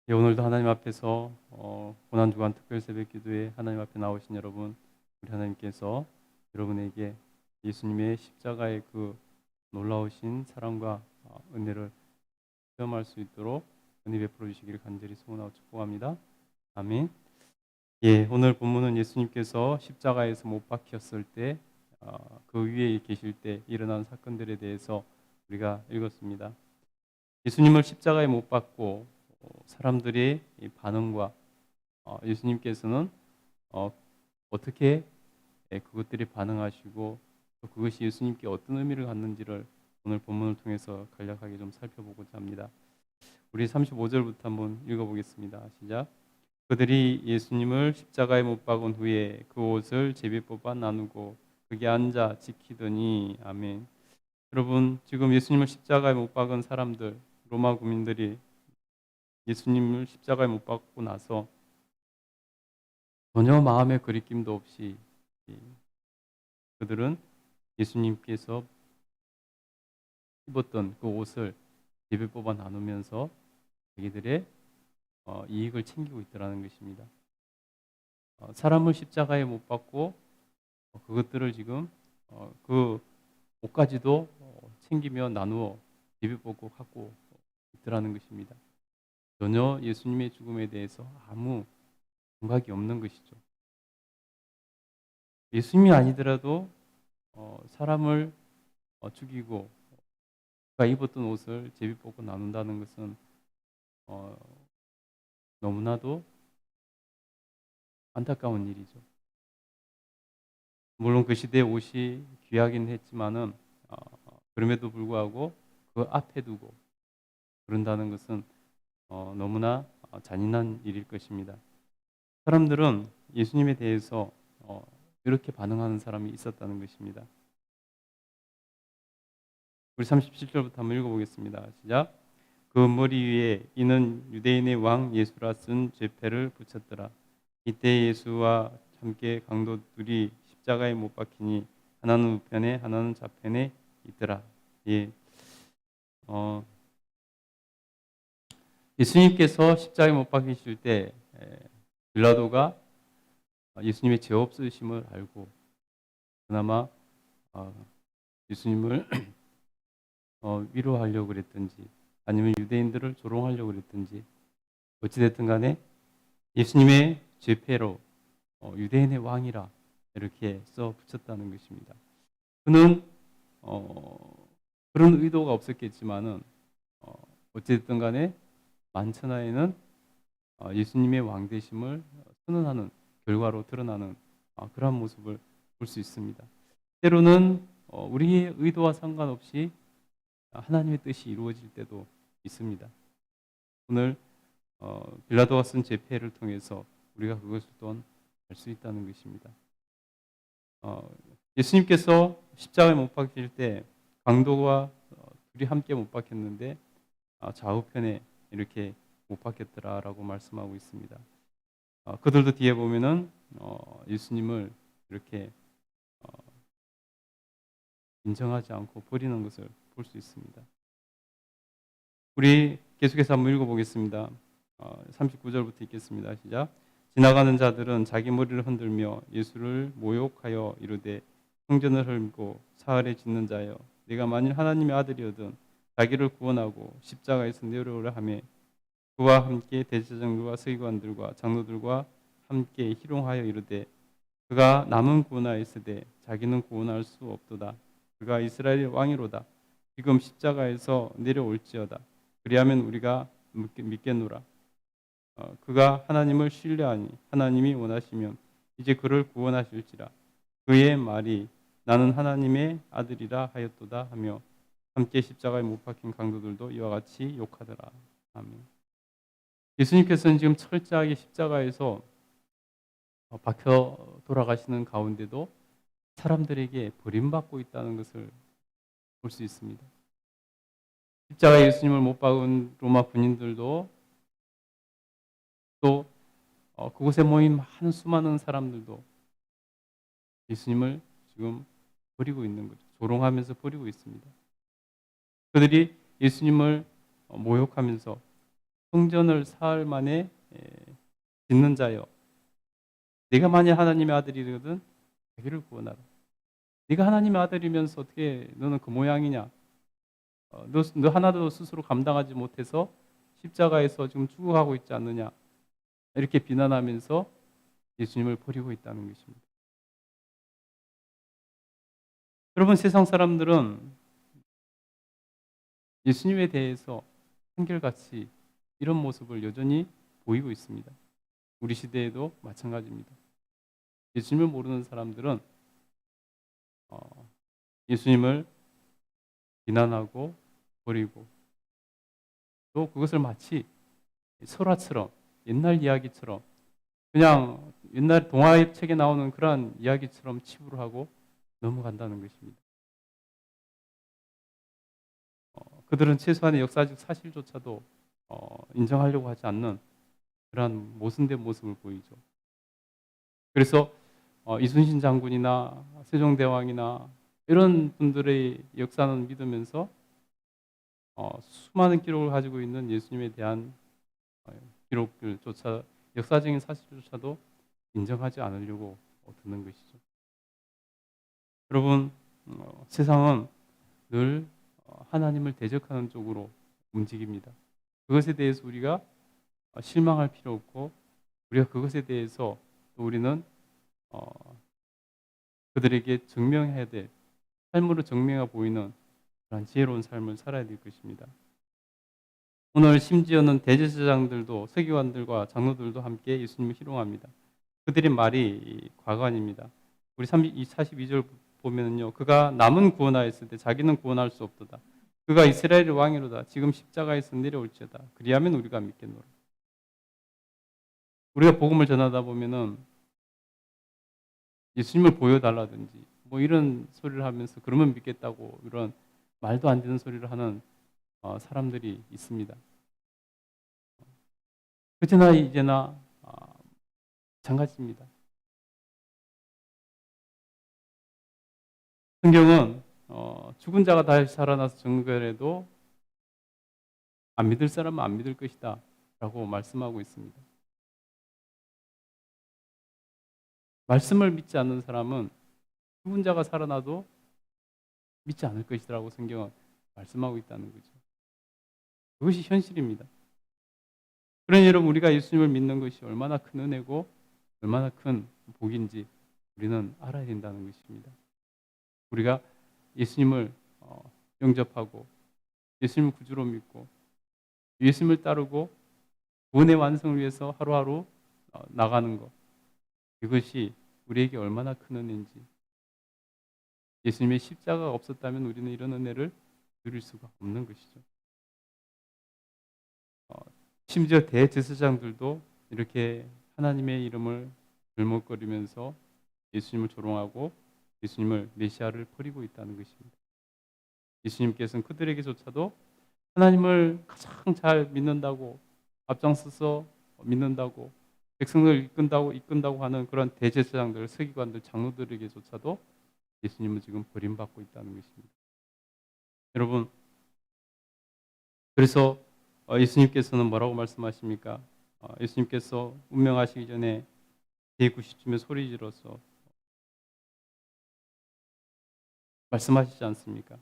예, 오늘도 하나님 앞에서 고난주간 특별 새벽 기도에 하나님 앞에 나오신 여러분, 우리 하나님께서 여러분에게 예수님의 십자가의 그 놀라우신 사랑과 은혜를 체험할 수 있도록 은혜 베풀어 주시기를 간절히 소원하고 축복합니다. 아멘. 예, 오늘 본문은 예수님께서 십자가에서 못 박혔을 때, 그 위에 계실 때 일어난 사건들에 대해서 우리가 읽었습니다. 예수님을 십자가에 못 박고 사람들의 이 반응과 예수님께서는 어, 어떻게 그것들이 반응하시고 또 그것이 예수님께 어떤 의미를 갖는지를 오늘 본문을 통해서 간략하게 좀 살펴보고자 합니다. 우리 35절부터 한번 읽어보겠습니다. 시작. 그들이 예수님을 십자가에 못 박은 후에 그 옷을 제비 뽑아 나누고 거기 앉아 지키더니 아멘. 여러분, 지금 예수님을 십자가에 못 박은 사람들, 로마 국민들이 예수님을 십자가에 못 박고 나서 전혀 마음의 거리낌도 없이 그들은 예수님께서 입었던 그 옷을 제비 뽑아 나누면서 자기들의 이익을 챙기고 있더라는 것입니다. 사람을 십자가에 못 박고 그것들을 지금 그 옷까지도 챙기며 나누어 제비 뽑고 갖고 있더라는 것입니다. 전혀 예수님의 죽음에 대해서 아무 감각이 없는 것이죠. 예수님이 아니더라도 사람을 죽이고 그가 입었던 옷을 제비 뽑고 나눈다는 것은 너무나도 안타까운 일이죠. 물론 그 시대의 옷이 귀하긴 했지만은 그럼에도 불구하고 그 앞에 두고 그런다는 것은 너무나 잔인한 일일 것입니다. 사람들은 예수님에 대해서 이렇게 반응하는 사람이 있었다는 것입니다. 우리 37절부터 한번 읽어보겠습니다. 시작. 그 머리 위에 이는 유대인의 왕 예수라 쓴 죄패를 붙였더라. 이때 예수와 함께 강도들이 십자가에 못 박히니 하나는 우편에 하나는 좌편에 있더라. 예. 예수님께서 십자가에 못 박히실 때 빌라도가 예수님의 죄 없으심을 알고 그나마 예수님을 위로하려고 그랬든지 아니면 유대인들을 조롱하려고 그랬든지 어찌됐든 간에 예수님의 죄패로 유대인의 왕이라 이렇게 써 붙였다는 것입니다. 그는 그런 의도가 없었겠지만은 어찌됐든 간에 만천하에는 예수님의 왕되심을 선언하는 결과로 드러나는 그러한 모습을 볼 수 있습니다. 때로는 우리의 의도와 상관없이 하나님의 뜻이 이루어질 때도 있습니다. 오늘 빌라도가 쓴 죄패를 통해서 우리가 그것을 또한 알 수 있다는 것입니다. 예수님께서 십자가에 못 박힐 때 강도와 둘이 함께 못 박혔는데 좌우편에 이렇게 못 박혔더라라고 말씀하고 있습니다. 그들도 뒤에 보면은 예수님을 이렇게 인정하지 않고 버리는 것을 볼 수 있습니다. 우리 계속해서 한번 읽어보겠습니다. 39절부터 읽겠습니다. 시작. 지나가는 자들은 자기 머리를 흔들며 예수를 모욕하여 이르되 성전을 헐고 사흘에 짓는 자여 네가 만일 하나님의 아들이거든 자기를 구원하고 십자가에서 내려오라 하며 그와 함께 대제사장들과 서기관들과 장로들과 함께 희롱하여 이르되 그가 남은 구원하였으되 자기는 구원할 수 없도다. 그가 이스라엘의 왕이로다. 지금 십자가에서 내려올지어다. 그리하면 우리가 믿겠노라. 그가 하나님을 신뢰하니 하나님이 원하시면 이제 그를 구원하실지라. 그의 말이 나는 하나님의 아들이라 하였도다 하며 함께 십자가에 못 박힌 강도들도 이와 같이 욕하더라. 아멘. 예수님께서는 지금 철저하게 십자가에서 박혀 돌아가시는 가운데도 사람들에게 버림받고 있다는 것을 볼 수 있습니다. 십자가에 예수님을 못 박은 로마 군인들도 또 그곳에 모인 많은 수많은 사람들도 예수님을 지금 버리고 있는 거죠. 조롱하면서 버리고 있습니다. 그들이 예수님을 모욕하면서 성전을 사흘 만에 짓는 자여, 네가 만약 하나님의 아들이거든 자기를 구원하라. 네가 하나님의 아들이면서 어떻게 너는 그 모양이냐? 너 하나도 스스로 감당하지 못해서 십자가에서 지금 죽어가고 있지 않느냐? 이렇게 비난하면서 예수님을 버리고 있다는 것입니다. 여러분, 세상 사람들은 예수님에 대해서 한결같이 이런 모습을 여전히 보이고 있습니다. 우리 시대에도 마찬가지입니다. 예수님을 모르는 사람들은 예수님을 비난하고 버리고, 또 그것을 마치 설화처럼, 옛날 이야기처럼, 그냥 옛날 동화책에 나오는 그러한 이야기처럼 치부를 하고 넘어간다는 것입니다. 그들은 최소한의 역사적 사실조차도 인정하려고 하지 않는 그러한 모순된 모습을 보이죠. 그래서 이순신 장군이나 세종대왕이나 이런 분들의 역사는 믿으면서 수많은 기록을 가지고 있는 예수님에 대한 기록들조차, 역사적인 사실조차도 인정하지 않으려고 드는 것이죠. 여러분, 세상은 늘 하나님을 대적하는 쪽으로 움직입니다. 그것에 대해서 우리가 실망할 필요 없고, 우리가 그것에 대해서 또 우리는 그들에게 증명해야 될, 삶으로 증명해 보이는 그런 지혜로운 삶을 살아야 될 것입니다. 오늘 심지어는 대제사장들도, 서기관들과 장로들도 함께 예수님을 희롱합니다. 그들의 말이 과관입니다. 우리 42절 보면요, 그가 남은 구원하였을 때 자기는 구원할 수 없도다. 그가 이스라엘의 왕이로다. 지금 십자가에서 내려올지어다. 그리하면 우리가 믿겠노라. 우리가 복음을 전하다 보면은 예수님을 보여달라든지 뭐 이런 소리를 하면서 그러면 믿겠다고, 이런 말도 안 되는 소리를 하는 사람들이 있습니다. 그때나 이제나 마찬가지입니다. 성경은 죽은 자가 다시 살아나서 증거해도 안 믿을 사람은 안 믿을 것이다 라고 말씀하고 있습니다. 말씀을 믿지 않는 사람은 죽은 자가 살아나도 믿지 않을 것이라고 성경은 말씀하고 있다는 거죠. 그것이 현실입니다. 그러니 여러분, 우리가 예수님을 믿는 것이 얼마나 큰 은혜고 얼마나 큰 복인지 우리는 알아야 된다는 것입니다. 우리가 예수님을 영접하고 예수님을 구주로 믿고 예수님을 따르고 구원의 완성을 위해서 하루하루 나가는 것, 이것이 우리에게 얼마나 큰 은혜인지, 예수님의 십자가가 없었다면 우리는 이런 은혜를 누릴 수가 없는 것이죠. 심지어 대제사장들도 이렇게 하나님의 이름을 들먹거리면서 예수님을 조롱하고 예수님을 메시아를 버리고 있다는 것입니다. 예수님께서는 그들에게조차도 하나님을 가장 잘 믿는다고, 앞장서서 믿는다고, 백성을 이끈다고 하는 그런 대제사장들, 서기관들, 장로들에게조차도 예수님은 지금 버림받고 있다는 것입니다. 여러분, 그래서 예수님께서는 뭐라고 말씀하십니까? 예수님께서 운명하시기 전에 제9시쯤에 소리 지르서 말씀하시지 않습니까?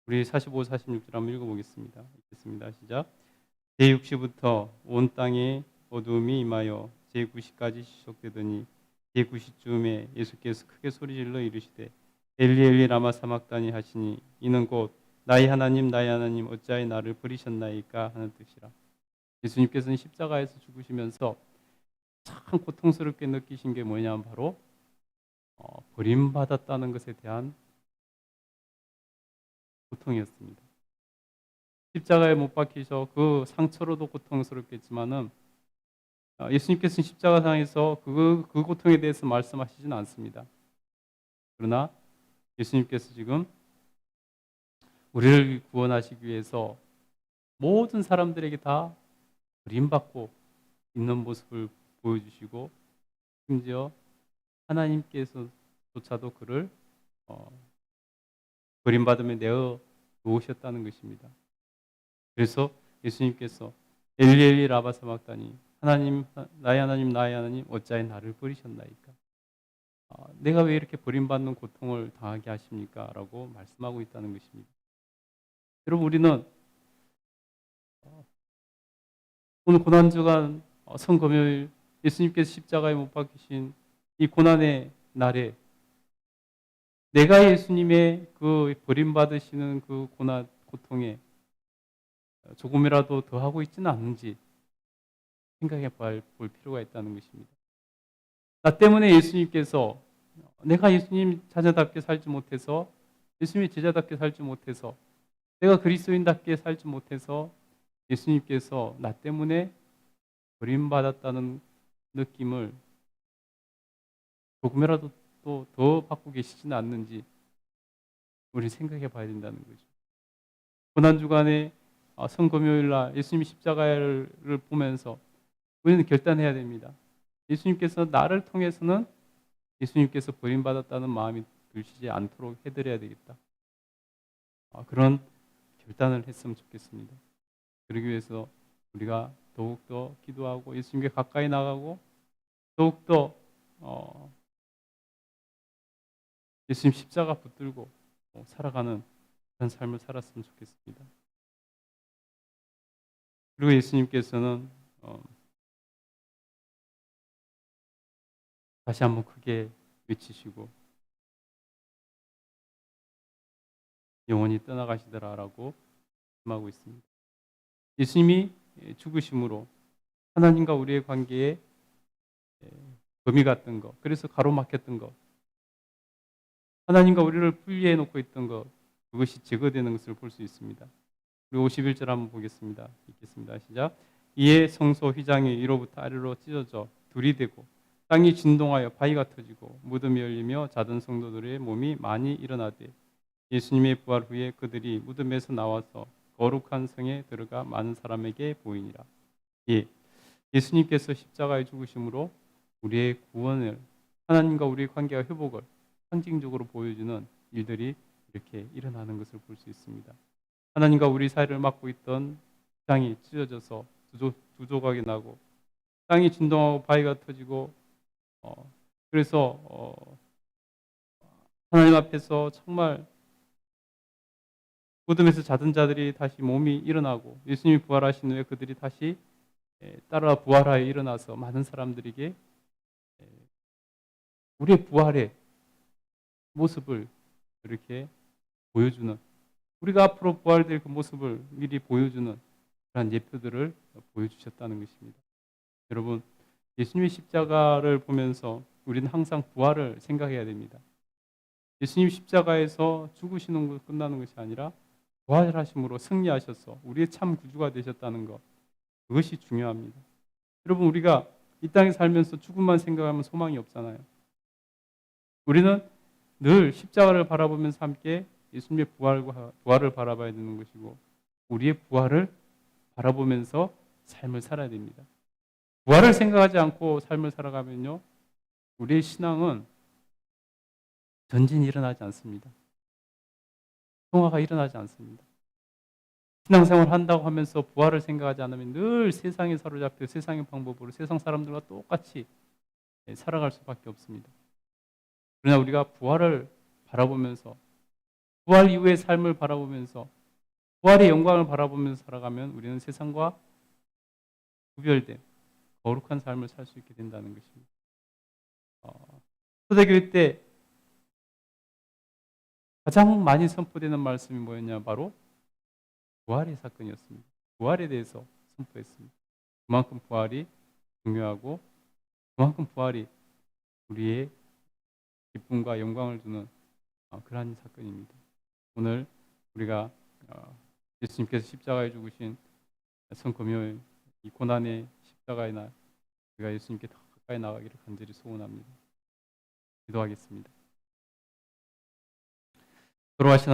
우리 45, 46절 한번 읽어보겠습니다. 읽겠습니다. 시작. 제6시부터 온 땅에 어두움이 임하여 제9시까지 지속되더니 제9시쯤에 예수께서 크게 소리질러 이르시되 엘리 엘리 라마 사막다니 하시니 이는 곧 나의 하나님 어찌하여 나를 버리셨나이까 하는 뜻이라. 예수님께서는 십자가에서 죽으시면서 참 고통스럽게 느끼신 게 뭐냐면 바로 버림받았다는 것에 대한 고통이었습니다. 십자가에 못 박히셔 그 상처로도 고통스럽겠지만은 예수님께서는 십자가상에서 그 고통에 대해서 말씀하시지는 않습니다. 그러나 예수님께서 지금 우리를 구원하시기 위해서 모든 사람들에게 다 버림받고 있는 모습을 보여주시고, 심지어 하나님께서조차도 그를 버림받음에 내어 놓으셨다는 것입니다. 그래서 예수님께서 엘리 엘리 라마 사박다니 하나님 나의 하나님 나의 하나님 어찌하여 나를 버리셨나이까. 내가 왜 이렇게 버림받는 고통을 당하게 하십니까? 라고 말씀하고 있다는 것입니다. 여러분 우리는 오늘 고난주간 성금요일 예수님께서 십자가에 못 박히신 이 고난의 날에 내가 예수님의 그 버림받으시는 그 고난 고통에 조금이라도 더 하고 있지는 않는지 생각해 볼 필요가 있다는 것입니다. 나 때문에 예수님께서 내가 예수님 자녀답게 살지 못해서 예수님의 제자답게 살지 못해서 내가 그리스도인답게 살지 못해서 예수님께서 나 때문에 버림받았다는 느낌을 조금이라도 또 더 받고 계시지는 않는지 우리 생각해 봐야 된다는 거죠. 고난주간에 성금요일날 예수님이 십자가를 보면서 우리는 결단해야 됩니다. 예수님께서 나를 통해서는 예수님께서 버림받았다는 마음이 들시지 않도록 해드려야 되겠다. 그런 결단을 했으면 좋겠습니다. 그러기 위해서 우리가 더욱더 기도하고 예수님께 가까이 나가고 더욱더 예수님 십자가 붙들고 살아가는 그런 삶을 살았으면 좋겠습니다. 그리고 예수님께서는 다시 한번 크게 외치시고 영원히 떠나가시더라라고 말씀하고 있습니다. 예수님이 죽으심으로 하나님과 우리의 관계에 범위 같던 것, 그래서 가로막혔던 것, 하나님과 우리를 분리해 놓고 있던 것, 그것이 제거되는 것을 볼 수 있습니다. 우리 51절 한번 보겠습니다. 읽겠습니다. 시작. 이에 성소 휘장이 위로부터 아래로 찢어져 둘이 되고 땅이 진동하여 바위가 터지고 무덤이 열리며 자던 성도들의 몸이 많이 일어나되 예수님의 부활 후에 그들이 무덤에서 나와서 거룩한 성에 들어가 많은 사람에게 보이니라. 예, 예수님께서 십자가에 죽으심으로 우리의 구원을 하나님과 우리의 관계와 회복을 상징적으로 보여주는 일들이 이렇게 일어나는 것을 볼 수 있습니다. 하나님과 우리 사이를 막고 있던 땅이 찢어져서 두 조각이 나고 땅이 진동하고 바위가 터지고 그래서 하나님 앞에서 정말 무덤에서 자던 자들이 다시 몸이 일어나고 예수님이 부활하신 후에 그들이 다시 따라 부활하여 일어나서 많은 사람들에게 우리의 부활의 모습을 이렇게 보여주는 우리가 앞으로 부활될 그 모습을 미리 보여주는 그런 예표들을 보여주셨다는 것입니다. 여러분 예수님의 십자가를 보면서 우리는 항상 부활을 생각해야 됩니다. 예수님 십자가에서 죽으시는 것 끝나는 것이 아니라 부활하심으로 승리하셔서 우리의 참 구주가 되셨다는 것 그것이 중요합니다. 여러분 우리가 이 땅에 살면서 죽음만 생각하면 소망이 없잖아요. 우리는 늘 십자가를 바라보면서 함께 예수님의 부활을 바라봐야 되는 것이고 우리의 부활을 바라보면서 삶을 살아야 됩니다. 부활을 생각하지 않고 삶을 살아가면요 우리의 신앙은 전진이 일어나지 않습니다. 통화가 일어나지 않습니다. 신앙생활 한다고 하면서 부활을 생각하지 않으면 늘 세상에 사로잡혀 세상의 방법으로 세상 사람들과 똑같이 살아갈 수밖에 없습니다. 그러나 우리가 부활을 바라보면서 부활 이후의 삶을 바라보면서 부활의 영광을 바라보면서 살아가면 우리는 세상과 구별된 거룩한 삶을 살 수 있게 된다는 것입니다. 초대교회 때 가장 많이 선포되는 말씀이 뭐였냐 바로 부활의 사건이었습니다. 부활에 대해서 선포했습니다. 그만큼 부활이 중요하고 그만큼 부활이 우리의 기쁨과 영광을 주는 그러한 사건입니다. 오늘 우리가 예수님께서 십자가에 죽으신 성금요일 이 고난의 십자가의 날 우리가 예수님께 더 가까이 나가기를 간절히 소원합니다. 기도하겠습니다. 돌아가신